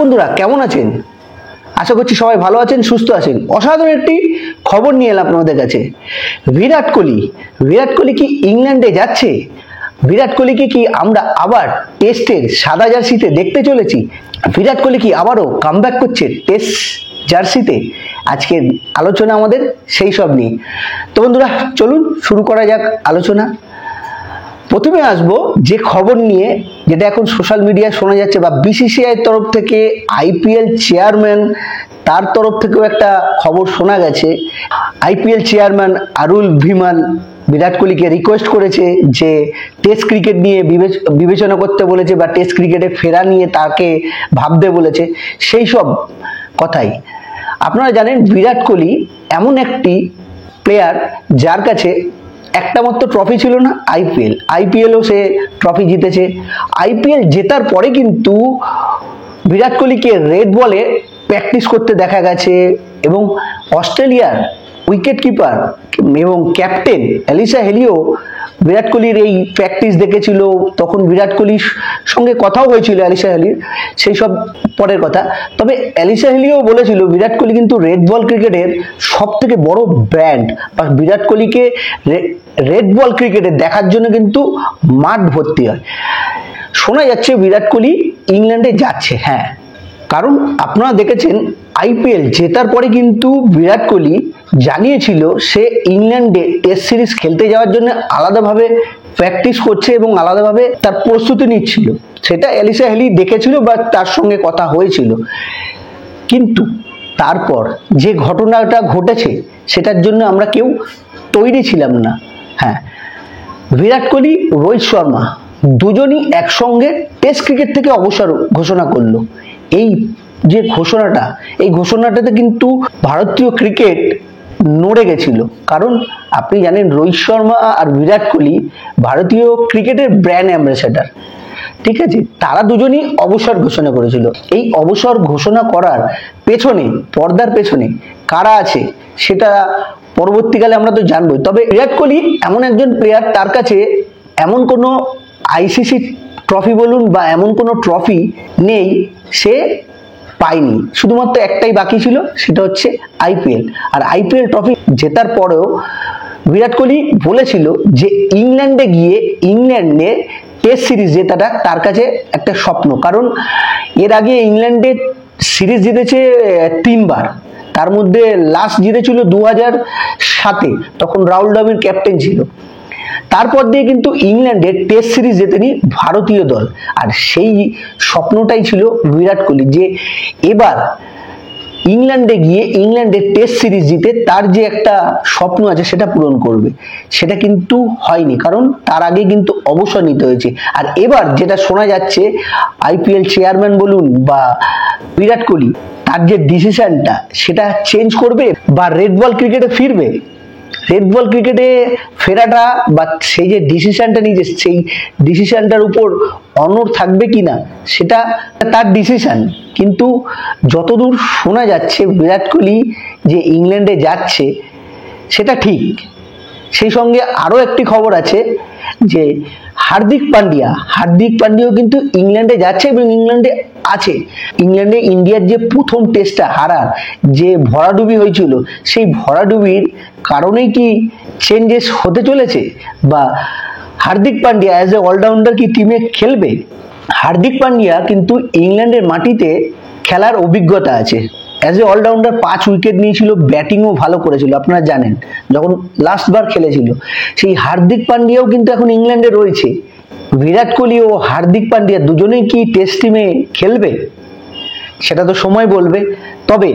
বন্ধুরা কেমন আছেন? আশা করছি সবাই ভালো আছেন, সুস্থ আছেন। অসাধারণ একটি খবর নিয়ে এলাম আপনাদের কাছে। বিরাট কোহলি কি ইংল্যান্ডে যাচ্ছে? বিরাট কোহলিকে কি আমরা আবার টেস্টের সাদা জার্সিতে দেখতে চলেছি? বিরাট কোহলি কি আবারও কামব্যাক করছে টেস্ট জার্সিতে? আজকের আলোচনা আমাদের সেই সব নিয়ে। তো বন্ধুরা চলুন শুরু করা যাক আলোচনা। প্রথমে আসবো যে খবর নিয়ে, যেটা এখন সোশ্যাল মিডিয়ায় শোনা যাচ্ছে, বা বিসিসিআই তরফ থেকে আইপিএল চেয়ারম্যান তার তরফ থেকেও একটা খবর শোনা গেছে। আইপিএল চেয়ারম্যান আরুল ভিমাল বিরাট কোহলিকে রিকোয়েস্ট করেছে যে টেস্ট ক্রিকেট নিয়ে বিবেচনা করতে বলেছে, বা টেস্ট ক্রিকেটে ফেরা নিয়ে তাকে ভাবতে বলেছে। সেই সব কথাই আপনারা জানেন, বিরাট কোহলি এমন একটি প্লেয়ার যার কাছে একটা মাত্র ট্রফি ছিল না, আইপিএলও সে ট্রফি জিতেছে। আইপিএল জেতার পরে কিন্তু বিরাট কোহলিকে রেড বলে প্র্যাকটিস করতে দেখা গেছে, এবং অস্ট্রেলিয়ার উইকেট কিপার এবং ক্যাপ্টেন অ্যালিসা হেলিও বিরাট কোহলির এই প্র্যাকটিস দেখেছিল। তখন বিরাট কোহলির সঙ্গে কথাও হয়েছিল অ্যালিসা হেলির, সেই সব পরের কথা। তবে অ্যালিসা হেলিও বলেছিল বিরাট কোহলি কিন্তু রেড বল ক্রিকেটের সব থেকে বড় ব্র্যান্ড, বা বিরাট কোহলিকে রেড বল ক্রিকেটে দেখার জন্য কিন্তু মাঠ ভর্তি হয়। শোনা যাচ্ছে বিরাট কোহলি ইংল্যান্ডে যাচ্ছে। হ্যাঁ, কারণ আপনারা দেখেছেন আইপিএল জেতার পরে কিন্তু বিরাট কোহলি জানিয়েছিল সে ইংল্যান্ডে টেস্ট সিরিজ খেলতে যাওয়ার জন্য আলাদাভাবে প্র্যাকটিস করছে এবং আলাদাভাবে তার প্রস্তুতি নিচ্ছিল। সেটা অ্যালিসা হেলি দেখেছিল বা তার সঙ্গে কথা হয়েছিল। কিন্তু তারপর যে ঘটনাটা ঘটেছে সেটার জন্য আমরা কেউ তৈরি ছিলাম না। হ্যাঁ, বিরাট কোহলি, রোহিত শর্মা দুজনই একসঙ্গে টেস্ট ক্রিকেট থেকে অবসর ঘোষণা করলো। এই যে ঘোষণাটা, এই ঘোষণাটাতে কিন্তু ভারতীয় ক্রিকেট নড়ে গেছিল। কারণ আপনি জানেন রোহিত শর্মা আর বিরাট কোহলি ভারতীয় ক্রিকেটের ব্র্যান্ড অ্যাম্বাসেডর, ঠিক আছে? তারা দুজনই অবসর ঘোষণা করেছিল। এই অবসর ঘোষণা করার পেছনে, পর্দার পেছনে কারা আছে সেটা পরবর্তীকালে আমরা তো জানবই। তবে বিরাট কোহলি এমন একজন প্লেয়ার, তার কাছে এমন কোনো আইসিসি ট্রফি বলুন বা এমন কোনো ট্রফি নেই সে পায়নি। শুধুমাত্র একটাই বাকি ছিল, সেটা হচ্ছে আইপিএল। আর আইপিএল ট্রফি জেতার পরেও বিরাট কোহলি বলেছিল যে ইংল্যান্ডে গিয়ে ইংল্যান্ডে টেস্ট সিরিজ জেতাটা তার কাছে একটা স্বপ্ন। কারণ এর আগে ইংল্যান্ডে সিরিজ জিতেছে 3 বার, তার মধ্যে লাস্ট জিতেছিল 2007-এ, তখন রাহুল দ্রাবিড় ক্যাপ্টেন ছিল। তারপর দিয়ে কিন্তু ইংল্যান্ডের টেস্ট সিরিজ জেতেনি ভারতীয় দল। আর সেই স্বপ্নটাই ছিল বিরাট কোহলি, যে এবার ইংল্যান্ডে গিয়ে ইংল্যান্ডের টেস্ট সিরিজ জিতে তার যে একটা স্বপ্ন আছে সেটা পূরণ করবে। সেটা কিন্তু হয়নি, কারণ তার আগে কিন্তু অবসর নিতে হয়েছে। আর এবার যেটা শোনা যাচ্ছে, আইপিএল চেয়ারম্যান বলুন বা বিরাট কোহলি, তার যে ডিসিশনটা সেটা চেঞ্জ করবে বা রেড বল ক্রিকেটে ফিরবে। রেড বল ক্রিকেটে ফেরাটা বা সেই যে ডিসিশনটা নিয়েছে, সেই ডিসিশনটার উপর অনড় থাকবে কিনা সেটা তার ডিসিশন। কিন্তু যতদূর শোনা যাচ্ছে বিরাট কোহলি যে ইংল্যান্ডে যাচ্ছে সেটা ঠিক। সেই সঙ্গে আরও একটি খবর আছে যে হার্দিক পান্ডিয়াও কিন্তু ইংল্যান্ডে যাচ্ছে এবং ইংল্যান্ডে আছে। ইংল্যান্ডে ইন্ডিয়ার যে প্রথম টেস্টটা হারার যে ভরাডুবি হয়েছিল, সেই ভরাডুবির কারণেই কি চেঞ্জেস হতে চলেছে, বা Hardik Pandya as a allrounder কি টিমে খেলবে? হার্দিক পান্ডিয়া কিন্তু ইংল্যান্ডের মাটিতে খেলার অভিজ্ঞতা আছে। অ্যাজ এ অলরাউন্ডার 5 উইকেট নিয়েছিল, ব্যাটিংও ভালো করেছিল, আপনারা জানেন যখন লাস্টবার খেলেছিল। সেই হার্দিক পান্ডিয়াও কিন্তু এখন ইংল্যান্ডে রয়েছে। বিরাট কোহলি ও হার্দিক পান্ডিয়া দুজনেই কি টেস্ট টিমে খেলবে সেটা তো সময় বলবে। তবে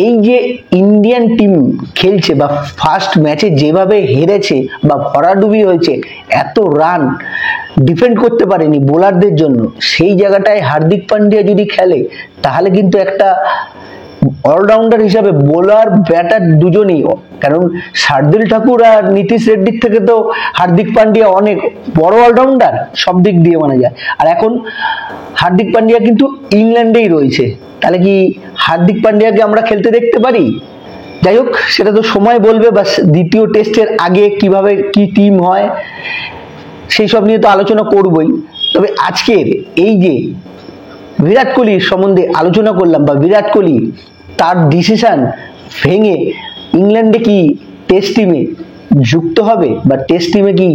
এই যে ইন্ডিয়ান টিম খেলছে বা ফার্স্ট ম্যাচে যেভাবে হেরেছে বা ভরাডুবি হয়েছে, এত রান ডিফেন্ড করতে পারেনি বোলারদের জন্য, সেই জায়গাটায় হার্দিক পান্ডিয়া যদি খেলে তাহলে কিন্তু একটা অলরাউন্ডার হিসাবে বোলার ব্যাটার দুজনেই, কারণ শার্দুল ঠাকুর আর নীতিশ রেড্ডির থেকে তো হার্দিক পান্ডিয়া অনেক বড় অলরাউন্ডার সব দিক দিয়ে মানা যায়। আর এখন হার্দিক পান্ডিয়া কিন্তু ইংল্যান্ডেই রয়েছে, তাহলে কি হার্দিক পান্ডিয়াকে আমরা খেলতে দেখতে পারি? যাই হোক, সেটা তো সময় বলবে, বা দ্বিতীয় টেস্টের আগে কিভাবে কি টিম হয় সেই সব নিয়ে তো আলোচনা করবই। তবে আজকের এই যে বিরাট কোহলির সম্বন্ধে আলোচনা করলাম, বা বিরাট কোহলি তার ডিসিশন ভেঙে ইংল্যান্ডে কি টেস্ট টিমে যুক্ত হবে, বা টেস্ট টিমে কি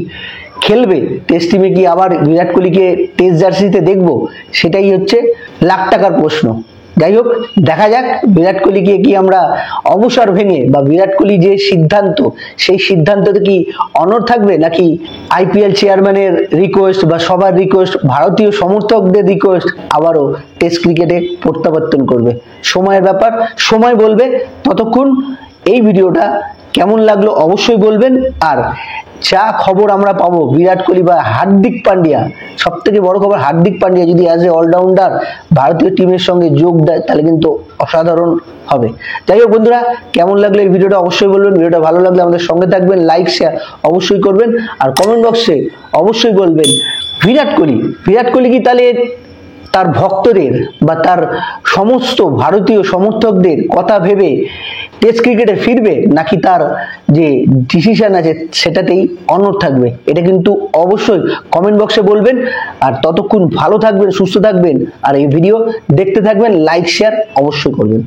খেলবে, টেস্ট টিমে কি আবার বিরাট কোহলিকে টেস্ট জার্সিতে দেখবো, সেটাই হচ্ছে লাখ টাকার প্রশ্ন। যাই হোক, দেখা যাক বিরাট কোহলিকে কি আমরা অবসর ভেঙে, বা বিরাট কোহলি যে সিদ্ধান্ত, সেই সিদ্ধান্ততে কি অনড় থাকবে, নাকি আইপিএল চেয়ারম্যানের রিকোয়েস্ট বা সবার রিকোয়েস্ট, ভারতীয় সমর্থকদের রিকোয়েস্ট আবারও টেস্ট ক্রিকেটে প্রত্যাবর্তন করবে। সময়ের ব্যাপার, সময় বলবে। ততক্ষণ এই ভিডিওটা কেমন লাগলো অবশ্যই বলবেন। আর যা খবর আমরা পাবো বিরাট কোহলি বা হার্দিক পান্ডিয়া, সব থেকে বড় খবর হার্দিক পান্ডিয়া যদি অ্যাজ এ অলরাউন্ডার ভারতীয় টিমের সঙ্গে যোগ দেয়, তাহলে কিন্তু অসাধারণ হবে। যাই হোক বন্ধুরা, কেমন লাগলো এই ভিডিওটা অবশ্যই বলবেন। ভিডিওটা ভালো লাগলে আমাদের সঙ্গে থাকবেন, লাইক শেয়ার অবশ্যই করবেন, আর কমেন্ট বক্সে অবশ্যই বলবেন বিরাট কোহলি কি তাহলে তার ভক্তদের বা তার সমস্ত ভারতীয় সমর্থকদের কথা ভেবে টেস্ট ক্রিকেটে ফিরবে, নাকি তার যে ডিসিশন আছে সেটাতেই অনড় থাকবে? এটা কিন্তু অবশ্যই কমেন্ট বক্সে বলবেন। আর ততক্ষণ ভালো থাকবেন, সুস্থ থাকবেন, আর এই ভিডিও দেখতে থাকবেন, লাইক শেয়ার অবশ্যই করবেন।